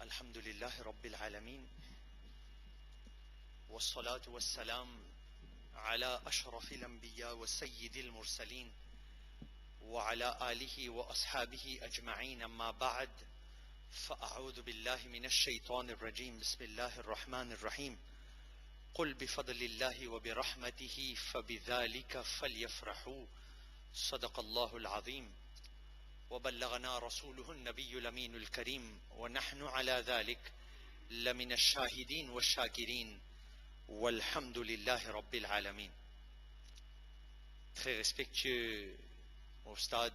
الحمد لله رب العالمين والصلاة والسلام على أشرف الأنبياء وسيد المرسلين وعلى آله وأصحابه أجمعين أما بعد فأعوذ بالله من الشيطان الرجيم بسم الله الرحمن الرحيم قل بفضل الله وبرحمته فبذلك فليفرحوا صدق الله العظيم وبلغنا رسوله النبي الأمين الكريم ونحن على ذلك لمن الشاهدين والشاكرين والحمد لله رب العالمين. Très respectueux Ustad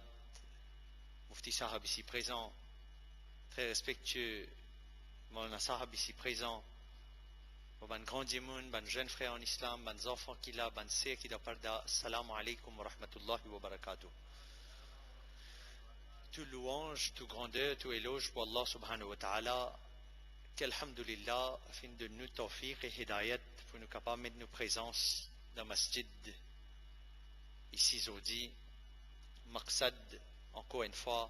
Mufti Sahab ici présent, très respectueux Maulana Sahab ici présent, ban grand djimoun, ban jeunes frères en islam, ban enfants qui là, ban sœurs qui da parda, salamu alaikum wa rahmatullahi wa barakatuh. Tout louange, tout grandeur, tout éloge pour Allah subhanahu wa ta'ala, qu'alhamdulillah, afin de nous tawfiq et hidayat, pour nous capables de nous présence dans masjid, ici Zodi, maqsad, encore une fois,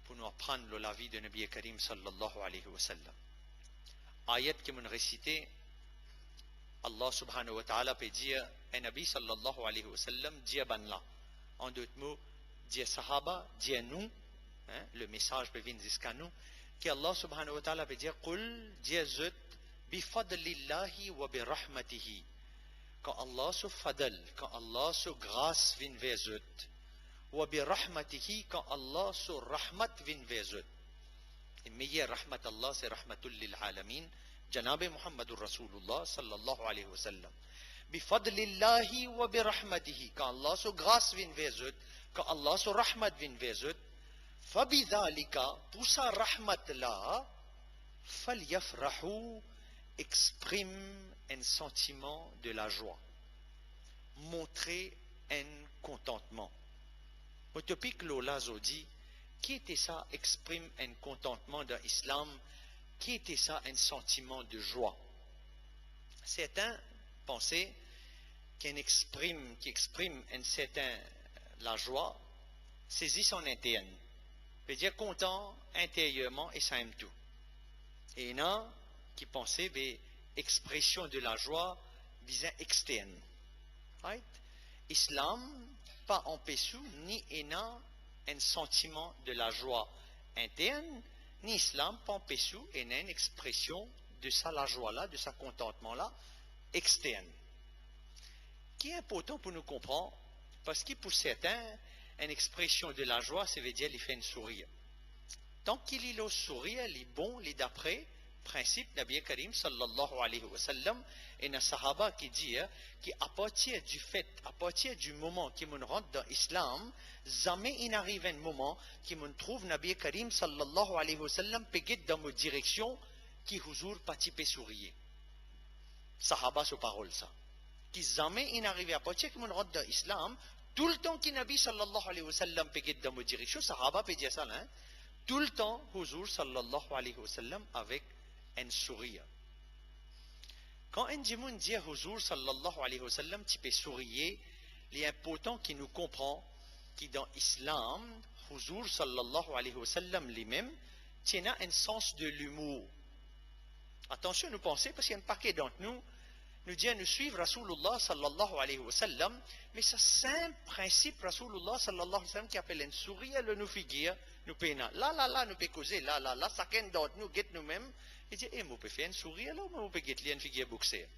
pour nous apprendre la vie de Nabi Karim sallallahu alayhi wa sallam. Ayat qui m'ont récité, Allah subhanahu wa ta'ala peut dire, un Nabi sallallahu alayhi wa sallam, dit ban là. En d'autres mots, dit sahaba, dit nous, hein, le message peut venir jusqu'à nous, qu'Allah subhanahu wa ta'ala peut dire, Qul, dit zut, bifadlillahi wa birahmatihi. Quand Allah se fadl, quand Allah se grâce vient vers zut, wa birahmatihi, quand Allah se rahmat vient vers zut. Et meilleure rahmat Allah, c'est rahmatul lil alamin, Janabe Muhammadur Rasulullah sallallahu alayhi wa sallam. Bifadlillahi wa birahmatihi, quand Allah se grâce vient vers zut, quand Allah se rahmat vient vers zut, fabidhalika, pour sa rahmat là, falyafrahu, exprime un sentiment de la joie, montrer un contentement. Utopique Lola Zodi, qui était ça, exprime un contentement dans l'islam, qui était ça, un sentiment de joie. Certains pensaient qui exprime un certain la joie, saisit son interne, veut dire content intérieurement et ça aime tout. Et il y en a qui pensaient que l'expression de la joie visant externe. Right? Islam, pas empêché, ni il y a un sentiment de la joie interne, ni Islam, pas empêché, il y a une expression de ça, la joie-là, de ce contentement-là, externe. Qui est important pour nous comprendre, parce que pour certains, une expression de la joie, ça veut dire qu'il fait un sourire. Tant qu'il y a le sourire, il est bon, il est d'après principe Nabi Karim sallallahu alayhi wa sallam, et un sahaba qui dit qu'à partir du fait, à partir du moment qu'il rentre dans l'islam, jamais il arrive un moment qu'il trouve Nabi Karim sallallahu alayhi wa sallam pégué dans ma direction qui huzur pati pe sourire. Sahaba sur parole ça. Qui jamais il arrive à partir qu'il rentre dans l'islam, tout le temps que Nabi sallallahu alayhi wa sallam pégué dans ma direction, Sahaba peut dire ça là, hein? Tout le temps, huzur sallallahu alayhi wa sallam avec un sourire. Quand un djimoun dit huzur sallallahu alayhi wa sallam, tu peux sourire, il est important qu'il nous comprend que dans l'islam, huzur sallallahu alayhi wa sallam lui-même, tient un sens de l'humour. Attention, nous pensons, parce qu'il y a un paquet d'entre nous, nous disons nous suivre Rasulullah sallallahu alayhi wa sallam, mais ce simple principe Rasulullah sallallahu alayhi wa sallam qui appelle un sourire, le nous figure, nous payons là, nous pouvons causer, là, chacun d'entre nous, guette nous-mêmes, et dit, moi, je peux faire un sourire, là, ou moi, je peux guette une figure boxer.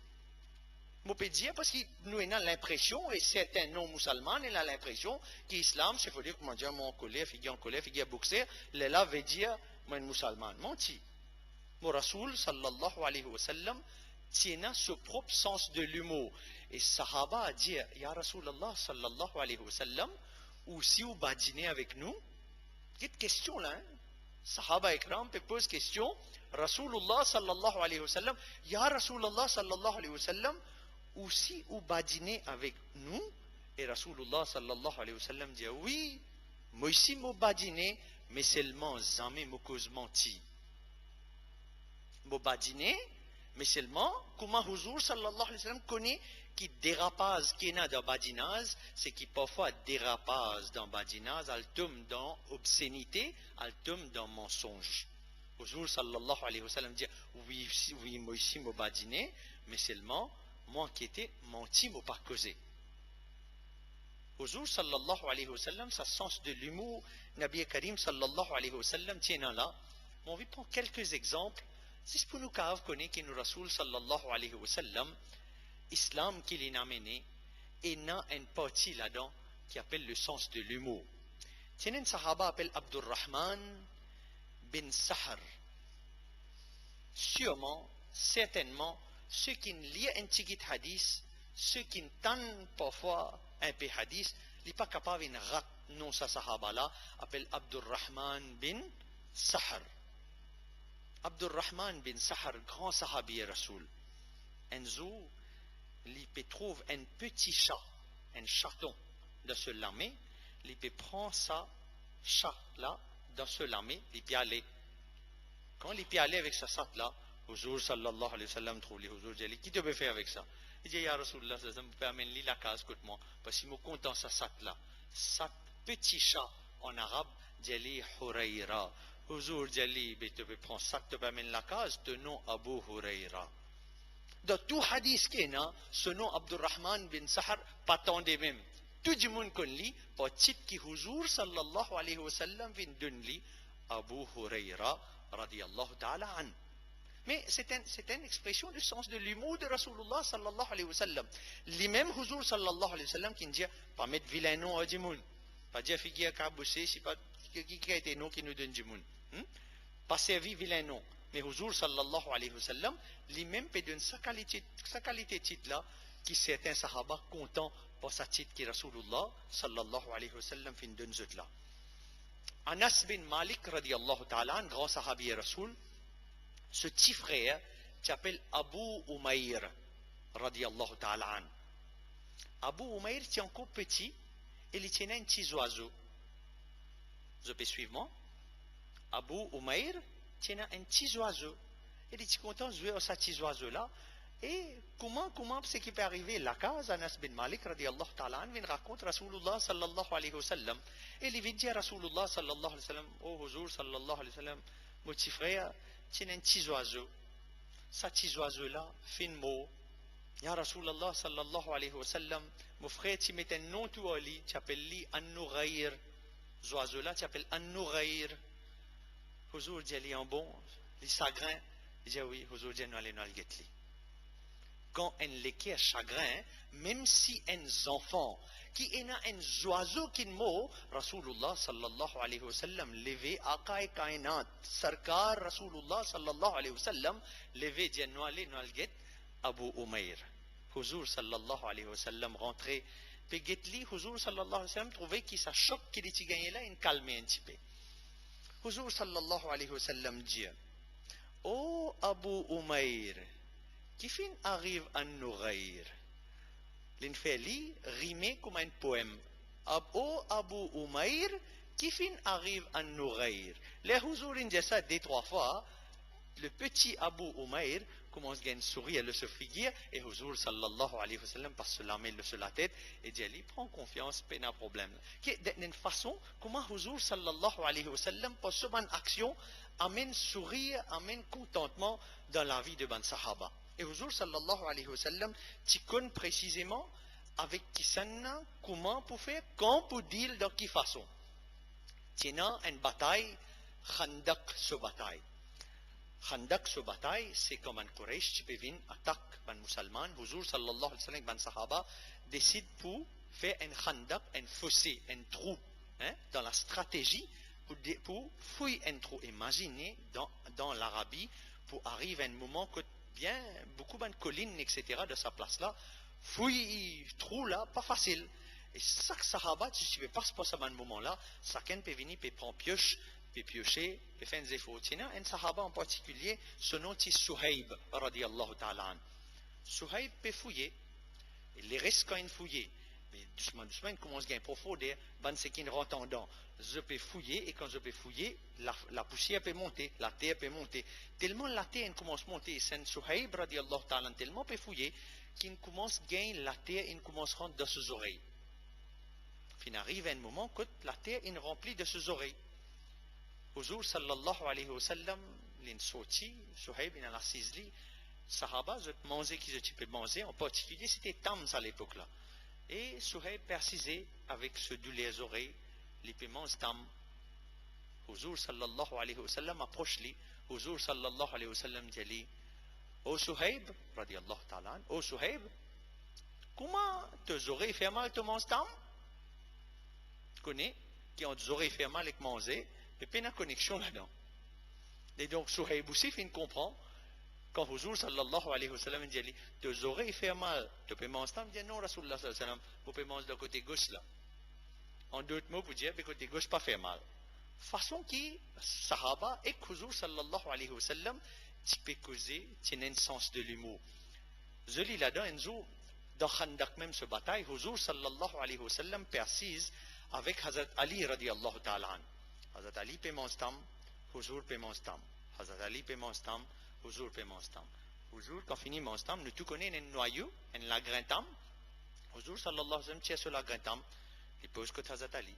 Moi, je peux dire, parce que nous avons l'impression, et certains non-musulmans ont l'impression, que l'islam, c'est faut dire, comment dire, mon colère, figure boxer, là, veut dire, moi, un musulman. Menti. Mon Rasoul sallallahu alayhi wa sallam, tient ce propre sens de l'humour. Et Sahaba a dit, Ya Rasulallah sallallahu alayhi wa sallam, ou si vous badinez avec nous, cette question là, hein? Sahaba Ikram peut poser question, Rasulullah sallallahu alayhi wa sallam, Ya Rasulallah sallallahu alayhi wa sallam, ou si vous badinez avec nous, et Rasulullah sallallahu alayhi wa sallam dit, oui, moi aussi moi badinez, mais seulement jamais me cause menti. Moi badinez, mais seulement, comment Huzur sallallahu alayhi wa sallam connaît qui dérapage qui est dans badinage, c'est qui parfois dérapage dans badinage, elle tombe dans obscénité, elle tombe dans mensonge. Huzur sallallahu alayhi wa sallam dit, oui, oui, moi ici, moi pas dîner, mais seulement, moi qui étais menti, moi pas causé. Huzur sallallahu alayhi wa sallam, sa sens de l'humour, Nabi Karim sallallahu alayhi wa sallam, tiens là, on va prendre quelques exemples, c'est pour nous connaître que nous Rasoul sallallahu alayhi wa sallam, Islam qu'il est amené, et n'a une partie là-dedans qui appelle le sens de l'humour. Tiens, un sahaba appelle Abdurrahman bin Sahar. Sûrement, certainement, ceux qui lisent un petit hadith, ceux qui entendent parfois un peu hadith, ils ne sont pas capables de rater non sa sahaba là, appelle Abdurrahman bin Sahar. Abdurrahman bin Sahar, grand sahabi Rasoul. Un jour, il peut trouver un petit chat, un chaton dans ce lamé, il peut prendre ça, chat là, dans ce lamé, il peut aller. Quand il peut aller avec sa chat là, Huzur sallallahu alayhi wa sallam trouve les Huzur dit, qui te peut faire avec ça? Il dit, Ya Rasulullah, ça me peut amener la case, écoute-moi, parce qu'il me content sa chat là. Sa petit chat en arabe, dit Hurayra. Huzur dit, tu peux prendre ça, tu peux amener la case, de nom Abu Hurayra. Dans tout hadith qu'il y a, ce nom Abdurrahman bin Sahar, pas tant de même. Tout le monde connaît, par titre qui Huzur sallallahu alayhi wa sallam vient donner Abu Hurayra radiyallahu ta'ala an. Mais c'est une expression du sens de l'humour de Rasulullah sallallahu alayhi wa sallam. Lui-même Huzur sallallahu alayhi wa sallam qui dit, pas mettre vilain nom à Djimoun. Pas dire figure qu'à bosser, c'est pas qui a été nom qui nous donne Djimoun. Pas servir vilain nom. Mais Huzur sallallahu alayhi wa sallam, lui-même peut donner sa qualité titre là, qui certains sahaba contents pour sa titre qui Rasulullah sallallahu alayhi wa sallam fin donne zut là. Anas bin Malik radiyallahu ta'ala, un grand sahabi et Rasoul, ce petit frère s'appelle Abu Umayr radiyallahu ta'ala an. Abu Umayr était encore petit et il tenait un petit oiseau. Vous pouvez suivre moi? Abu Umayr tenait un petit oiseau. Il était content de jouer à ce petit oiseau-là. Et comment c'est qui peut arriver? La case, Anas bin Malik radiyallahu ta'ala an, vient raconter Rasulullah sallallahu alayhi wa sallam. Et il vient dire Rasulullah sallallahu alayhi wa sallam, oh Huzur sallallahu alayhi wa sallam, mon petit frère, tiens un petit oiseau. Ce petit oiseau-là, fait un mot. Ya Rasulullah sallallahu alayhi wa sallam, mon frère, tu mets un nom tout à lui, tu appelles lui An-Nughayr. Ce oiseau-là, tu appelles An-Nughayr. Huzur dit, il en bon, les sagrins. Il dit, oui, Huzur dit, nous allons le guetter. Quand un léquer chagrin, même si un enfant qui est un oiseau qui mot, Rasulullah sallallahu alayhi wa sallam levé aqaï kainat, sarkar Rasulullah sallallahu alayhi wa sallam levé dianouale noalget Abu Umayr. Huzur sallallahu alayhi wa sallam rentré, puis getli Huzur sallallahu alayhi wa sallam trouvait qu'il sa choc qu'il était gagné là, il calmait un petit peu. Huzur sallallahu alayhi wa sallam dit, oh Abu Umayr, qui fin arrive à Nughayr? L'infeli rimé comme un poème. Oh Abu Umayr, qui fin arrive à Nughayr? Les Huzur dit ça 2-3 fois. Le petit Abu Umayr commence à sourire, le se figure, et Huzur sallallahu alayhi wa sallam passe la main sur la tête et dit, il prend confiance, pas de problème. D'une façon, comment Huzur sallallahu alayhi wa sallam, pour ce bonne action, amène sourire, amène contentement dans la vie de ban sahaba. Et Huzur sallallahu alayhi wa sallam, tu connais précisément avec qui ça comment pour faire, quand pour dire de quelle façon. Tu as une bataille, Khandak ce bataille. Khandak ce bataille, c'est comme un Quraysh, tu peux venir attaque ban musulman. Huzur sallallahu alayhi wa sallam, ban sahaba, décide pour faire un Khandak, un fossé, un trou, dans la stratégie pour fouiller un trou. Imaginez dans l'Arabie, pour arriver à un moment que bien, beaucoup de collines, etc., de sa place-là, fouille, trou là, pas facile. Et chaque sahaba, si tu ne passes pas à ce moment-là, chacun peut venir, peut prendre pioche, peut piocher, peut faire des efforts. Il y a un sahaba en particulier, son nom est Suhaib, radiyallahu ta'ala. Suhaib peut fouiller, et les restes quand il fouille, mais doucement, il commence à gagner profondeur, ban c'est qu'il rentre en dedans. Je peux fouiller, et quand je peux fouiller, la poussière peut monter, la terre peut monter. Tellement la terre commence à monter, c'est Suhaib radiyallahu ta'ala, tellement peut fouiller, qu'il commence à gagner la terre, il commence à rentrer dans ses oreilles. Puis il arrive un moment que la terre est remplie de ses oreilles. Huzur sallallahu alayhi wa sallam, l'in sorti, Suhaib, il a l'assise, Sahaba, je mangeais qui je peux manger, en particulier, c'était Tams à l'époque-là. Et Suhaib persisait avec ce doux les oreilles, les paiements Tam. Huzur sallallahu alayhi wa sallam approche-li, Huzur sallallahu alayhi wa sallam dit, ô Suhaib, radiallahu ta'ala, ô Suhaib, comment tes oreilles fait mal, te manges Tam? Tu connais, qui ont des oreilles fait mal et que manger, mais pas une connexion là-dedans. Et donc Suhaib aussi fin comprend, quand Huzur sallallahu alayhi wa sallam dit, tes oreilles fait mal, tu peux manger Tam? Il dit non, Rasulullah sallallahu alayhi wa sallam, vous pouvez manger de côté gauche là. En d'autres mots, pour dire, le côté gauche pas fait mal. Façon qui, Sahaba et Huzur sallallahu alayhi wa sallam, tu peux causer, tu as un sens de l'humour. Je lis là-dedans, dans Khandak même ce bataille, Huzur sallallahu alayhi wa sallam persise avec Hazrat Ali radiallahu ta'ala. Hazrat Ali paiement stam, Huzur paiement stam. Hazrat Ali paiement stam, Huzur paiement stam. Huzur, quand finit mon stam, nous tout connaissons un noyau, un lagrin tam. Huzur sallallahu alayhi wa sallam tient ce lagrin tam, il pose que Hazrat Ali.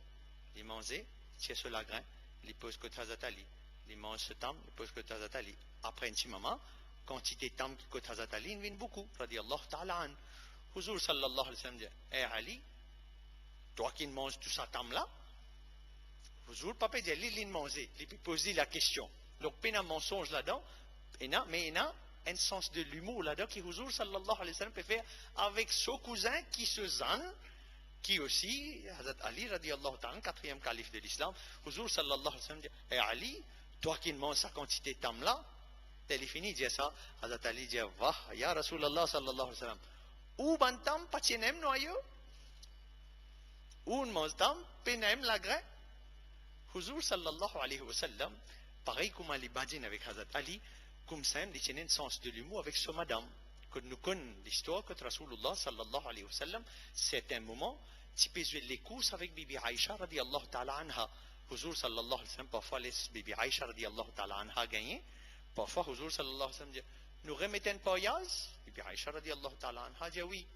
Il mange, tient ce lagrin, il pose que Hazrat Ali. Il mange ce tam, il pose que Hazrat Ali. Après un petit moment, quantité de tam que Hazrat Ali, il vient beaucoup, radiallahu ta'ala. Huzur sallallahu alayhi wa sallam dit, eh Ali, toi qui manges tout ça tam là, Huzur, papa dit, il mange, il peut poser la question. Donc, il y a un mensonge là-dedans, mais il y a un sens de l'humour là-dedans qui Huzur sallallahu alayhi wa sallam peut faire avec son cousin qui se zanne, qui aussi, Hazrat Ali radiallahu ta'ala, quatrième calife de l'islam, Huzur sallallahu alayhi wa sallam dit, eh Ali, toi qui manges sa quantité de tam là, tel est fini, dit ça, Hazrat Ali dit, va, ya Rasulallah sallallahu alayhi wa sallam, ou bantam, patienem noyau, ou mange tam, penem la grain. Huzur sallallahu alayhi wa sallam, pareil comme Ali Badin avec Hazrat Ali, comme ça, il tient un sens de l'humour avec ce madame. Que nous connaissons l'histoire que Rasulullah sallallahu alayhi wa sallam, c'est un moment, tu peux jouer les courses avec Bibi Aïcha radiallahu ta'ala anha. Huzur sallallahu alayhi wa sallam, parfois laisse Bibi Aïcha radiallahu ta'ala anha gagner. Parfois Huzur sallallahu alayhi wa sallam dit, nous remettons un paillage. Bibi Aïcha radiallahu ta'ala anha dit oui.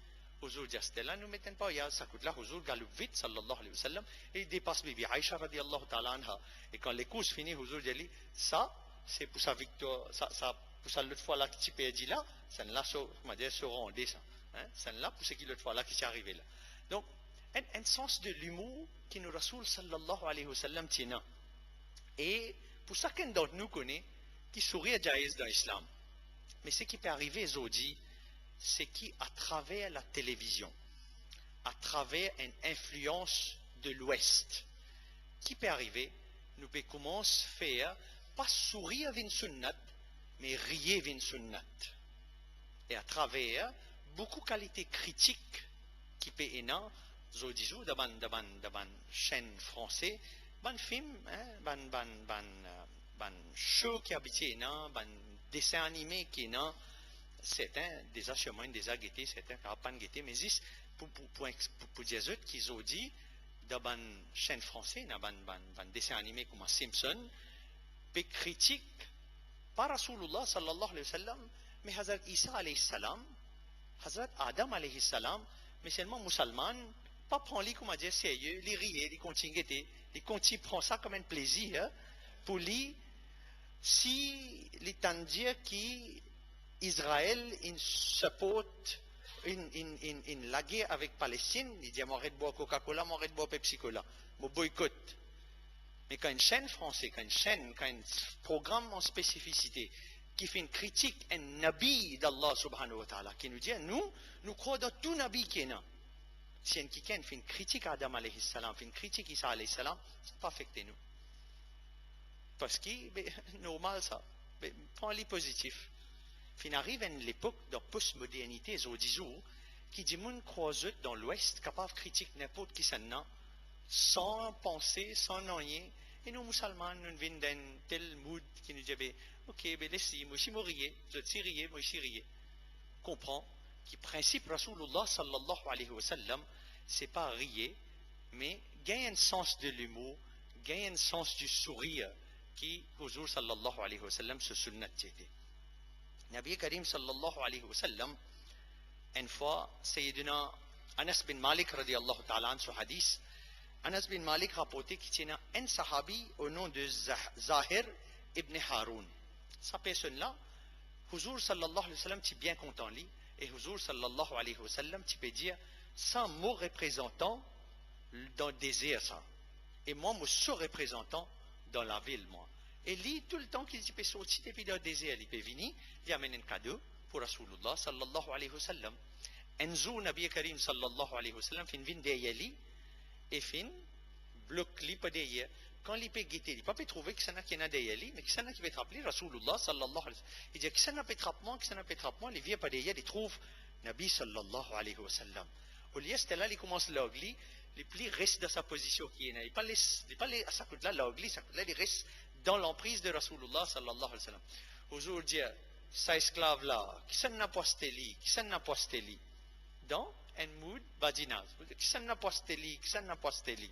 Huzur dit, c'était là, nous mettons un paillage. Ça coûte là, Huzur galope vite sallallahu alayhi wa sallam, et il dépasse Bibi Aïcha radiallahu ta'ala anha. Et quand les courses finissent, Huzur dit, ça, c'est pour sa victoire, ça pour ça l'autre fois là que tu peux dire là, ça ne l'a se rendre ça. Ça ne l'a pour ce qui l'autre fois là qui s'est arrivé là. Donc, un sens de l'humour qui nous Rasoul sallallahu alayhi wa sallam tient. Et pour chacun d'entre nous connaît qui sourit à Jaïs dans l'islam. Mais ce qui peut arriver aujourd'hui, c'est qu'à travers la télévision, à travers une influence de l'Ouest, qui peut arriver, nous pouvons commencer à faire, pas sourire avec une sunnat, mais rier avec une sunnat. Et à travers beaucoup de qualités critiques qui peut être, je dis, dans chaîne française, ban film, ban show qui habite, ban dessin animé qui est, certains des achemins, des aguetés, certains qui n'ont pas guetté, mais pour dire autres qu'ils ont dit, dans ban chaîne française, dans ban dessin animé comme Simpson, peut critique pas Rasulullah sallallahu alayhi wa sallam, mais Hazrat Isa alayhi salam, Hazrat Adam alayhi salam, mais seulement musulman, pas prendre lui comme à dire sérieux, les rier, les continuer, les continuer prendre ça comme un plaisir, pour lui, si les temps dire qu'Israël, il supporte une la guerre avec Palestine, il dit, m'arrête de boire Coca-Cola, m'arrête de boire Pepsi-Cola, mon boycott. Mais quand une chaîne française, quand un programme en spécificité, qui fait une critique, un nabi d'Allah subhanahu wa ta'ala, qui nous dit, nous croyons dans tout nabi qui est là. Si un quelqu'un fait une critique à Adam alayhi salam, fait une critique à Isa alayhi salam, ça ne pas affecter nous. Parce que, normal ça, prends les positifs. Fin arrive à l'époque de post-modernité, qui dit, nous croyons dans l'Ouest, capable de critiquer n'importe qui s'en a, sans penser, sans rien. Et nous, musulmans, nous venons d'un tel mood qui nous dit, ok, laissez, moi aussi, riez, vous êtes riez, moi aussi, riez. Comprends que le principe Rasulullah sallallahu alayhi wa sallam, c'est pas rier, mais gagner un sens de l'humour, gagner un sens du sourire qui, Huzur sallallahu alayhi wa sallam, se sunnat était. Nabi Karim sallallahu alayhi wa sallam, une fois, Sayyidina Anas bin Malik radiallahu ta'ala an, ce hadith, Anas bin Malik rapporté qu'il y a un sahabi au nom de Zahir ibn Haroun. Sa personne-là, Huzur sallallahu alayhi wa sallam, tu es bien content lui, et Huzur sallallahu alayhi wa sallam, tu peux dire 100 mots représentants dans le désert, ça. Et moi, je suis représentant dans la ville, moi. Et lui, tout le temps qu'il peut sortir depuis le désert, il peut venir, il amène un cadeau pour Rasulullah sallallahu alayhi wa sallam. Enzo Nabi Karim sallallahu alayhi wa sallam, fin vin derrière lui, et fin bloque lui pas derrière. Quand il peut guetter, il ne peut pas trouver que ça n'a qu'il y en a derrière lui, mais que ça n'a qui peut rappeler Rasulullah sallallahu alayhi wa sallam. Il dit que ça n'a pas attrapement, que ça n'a pas attrapement, il vient pas derrière, il trouve Nabi sallallahu alayhi wa sallam. Au lieu de là, il commence l'ogli, les plis restent dans sa position qui est là. Il ne pas à sa côté là, l'ogli, sa côté là, il reste dans l'emprise de Rasulullah sallallahu alayhi wa sallam. Aujourd'hui, sa esclave là, qui s'en n'a pas steli, qui s'en n'a pas steli, dans un mood badinaz, qui s'en n'a pas steli, qui s'en n'a pas steli.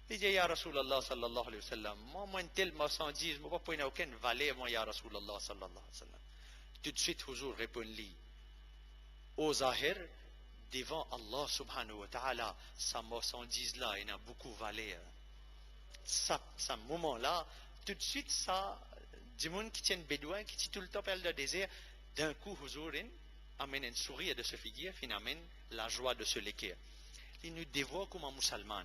Il dit, Ya Rasulallah sallallahu alayhi wa sallam, moi, une telle marchandise, je ne peux pas prendre aucune valeur, moi, Ya Rasulallah sallallahu alayhi wa sallam. Tout de suite, Huzur répond-lui, au Zahir, devant Allah subhanahu wa ta'ala, sa marchandise là, il a beaucoup valeur. Ça moment-là, tout de suite, ça, du monde qui tient bédouin, qui tient tout le temps par le désert, d'un coup, Huzurin amène un sourire de ce figure, puis amène la joie de ce l'équerre. Il nous dévoile comme un musulman,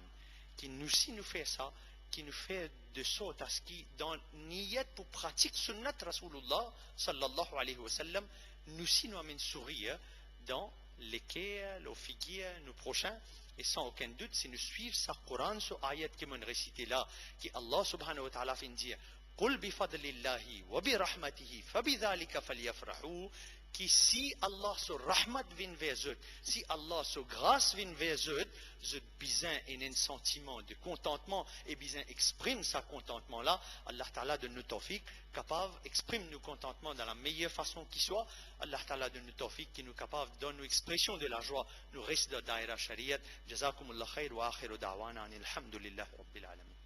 qui nous, si nous fait ça, qui nous fait de sorte à ce qui, dans niyat pour pratiquer sunnat Rasulullah sallallahu alayhi wa sallam, nous si nous amène sourire dans l'équerre, le figuier, nos prochains, et sans aucun doute, si nous suivons sa Coran, ce ayat qui m'ont récité là, qui Allah subhanahu wa ta'ala fait dire, قُلْ بِفَضْلِ اللَّهِ وَبِرَحْمَتِهِ فَبِذَلِكَ فَلْيَفْرَحُوا, qui si Allah se rahmat vient vers eux, si Allah se grâce vient vers eux, besoin un sentiment de contentement et besoin exprime sa contentement là, Allah Ta'ala donne nous tawfiq, capable exprime nos contentements dans la meilleure façon qui soit, Allah Ta'ala donne nous tawfiq qui nous capable donne nous expression de la joie, nous reste dans daïra shariat, jazakumullah khair wa akhiru da'wana alhamdulillah rabbil alamin.